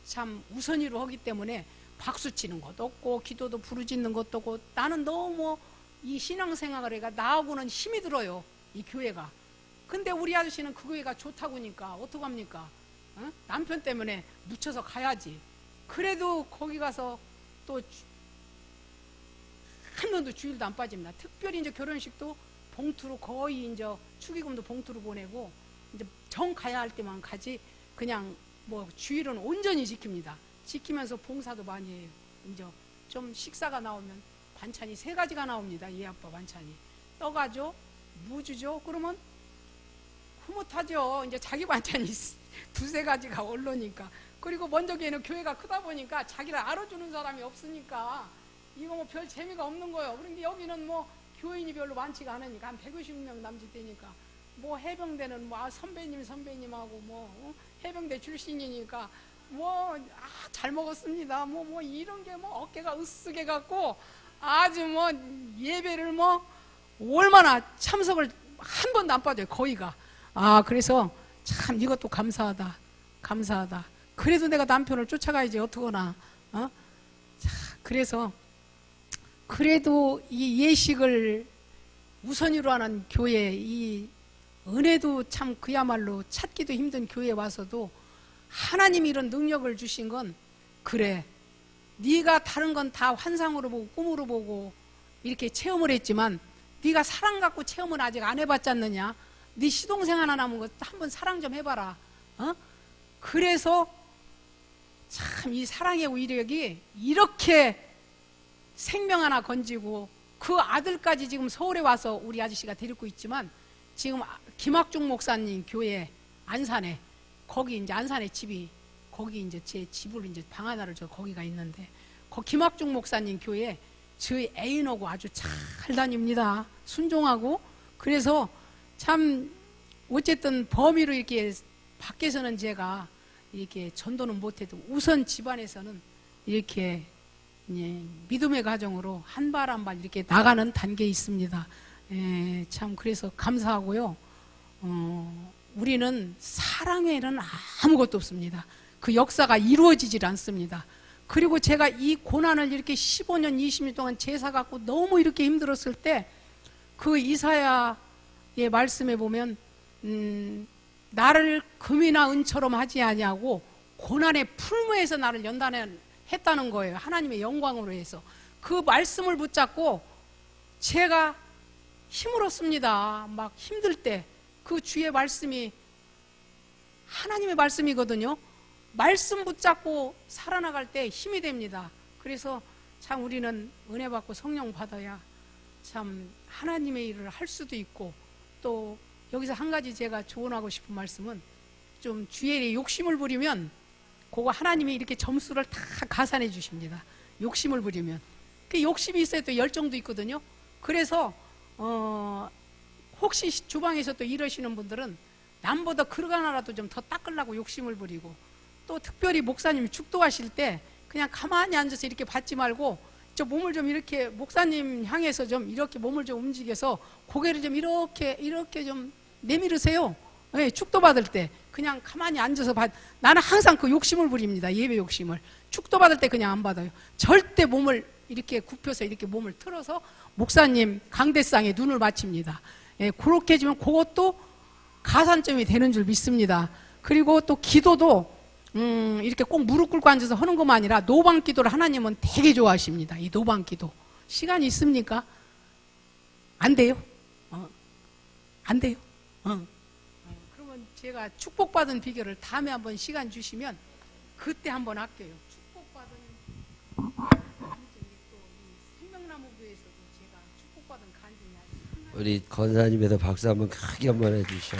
참 우선위로 하기 때문에 박수 치는 것도 없고 기도도 부르짖는 것도 없고 나는 너무 이 신앙생활을 나하고는 힘이 들어요. 이 교회가. 근데 우리 아저씨는 그 교회가 좋다고 하니까 어떡합니까? 어? 남편 때문에 묻혀서 가야지. 그래도 거기 가서 또 한 번도 주일도 안 빠집니다. 특별히 이제 결혼식도 봉투로 거의 이제 축의금도 봉투로 보내고 이제 정 가야 할 때만 가지 그냥 뭐 주일은 온전히 지킵니다. 지키면서 봉사도 많이 해요. 이제 좀 식사가 나오면 반찬이 3가지가 나옵니다. 이 아빠 반찬이 떠가죠, 무주죠. 그러면 흐뭇하죠. 이제 자기 반찬이 2-3가지가 올라오니까. 그리고 먼저 교회가 크다 보니까 자기를 알아주는 사람이 없으니까 이거 뭐 별 재미가 없는 거예요. 그런데 여기는 뭐 교인이 별로 많지가 않으니까 한 150명 남짓 되니까 뭐 해병대는 뭐 선배님하고 뭐 해병대 출신이니까 뭐 잘 먹었습니다. 뭐 이런 게 뭐 어깨가 으쓱해 갖고 아주 뭐 예배를 뭐 얼마나 참석을 한 번도 안 빠져요. 거의가. 그래서 참 이것도 감사하다. 그래도 내가 남편을 쫓아가야지 어떡하나. 자, 그래서 그래도 이 예식을 우선으로 하는 교회, 이 은혜도 참 그야말로 찾기도 힘든 교회에 와서도 하나님이 이런 능력을 주신 건 그래 네가 다른 건 다 환상으로 보고 꿈으로 보고 이렇게 체험을 했지만 네가 사랑 갖고 체험을 아직 안 해봤지 않느냐. 네 시동생 하나 남은 거 한번 사랑 좀 해봐라. 그래서 참 이 사랑의 위력이 이렇게 생명 하나 건지고 그 아들까지 지금 서울에 와서 우리 아저씨가 데리고 있지만 지금 김학중 목사님 교회 안산에 거기 이제 안산에 집이 거기 이제 제 집을 이제 방 하나를 저 거기가 있는데 그 김학중 목사님 교회 저희 애인하고 아주 잘 다닙니다. 순종하고. 그래서 참 어쨌든 범위로 이렇게 밖에서는 제가 이렇게 전도는 못해도 우선 집안에서는 이렇게 믿음의 가정으로 한 발 한 발 이렇게 나가는 단계에 있습니다. 참 그래서 감사하고요. 우리는 사랑 외에는 아무것도 없습니다. 그 역사가 이루어지질 않습니다. 그리고 제가 이 고난을 이렇게 15년 20년 동안 제사 갖고 너무 이렇게 힘들었을 때 그 이사야의 말씀에 보면 나를 금이나 은처럼 하지 아니하고 고난의 풀무에서 나를 연단했다는 거예요. 하나님의 영광으로 해서 그 말씀을 붙잡고 제가 힘을 얻습니다. 막 힘들 때 그 주의 말씀이 하나님의 말씀이거든요. 말씀 붙잡고 살아나갈 때 힘이 됩니다. 그래서 참 우리는 은혜 받고 성령 받아야 참 하나님의 일을 할 수도 있고 또 여기서 한 가지 제가 조언하고 싶은 말씀은 좀 주의 일에 욕심을 부리면 그거 하나님이 이렇게 점수를 다 가산해 주십니다. 욕심을 부리면. 그 욕심이 있어야 또 열정도 있거든요. 그래서 혹시 주방에서 또 이러시는 분들은 남보다 그릇 하나라도 좀 더 닦으려고 욕심을 부리고 또 특별히 목사님이 축도하실 때 그냥 가만히 앉아서 이렇게 받지 말고 저 몸을 좀 이렇게 목사님 향해서 좀 이렇게 몸을 좀 움직여서 고개를 좀 이렇게 좀 내밀으세요. 네, 축도 받을 때 그냥 가만히 앉아서 나는 항상 그 욕심을 부립니다. 예배 욕심을. 축도 받을 때 그냥 안 받아요. 절대 몸을 이렇게 굽혀서 이렇게 몸을 틀어서 목사님 강대상에 눈을 맞춥니다. 예, 그렇게 해주면 그것도 가산점이 되는 줄 믿습니다. 그리고 또 기도도 이렇게 꼭 무릎 꿇고 앉아서 하는 것만 아니라 노방 기도를 하나님은 되게 좋아하십니다. 이 노방 기도. 시간이 있습니까? 안 돼요? 안 돼요? 그러면 제가 축복받은 비결을 다음에 한번 시간 주시면 그때 한번 할게요. 축복받은 생명나무 교회에서도 제가 축복받은 간증이 아주 우리 권사님에서 박수 한번 크게 한번 해주셔.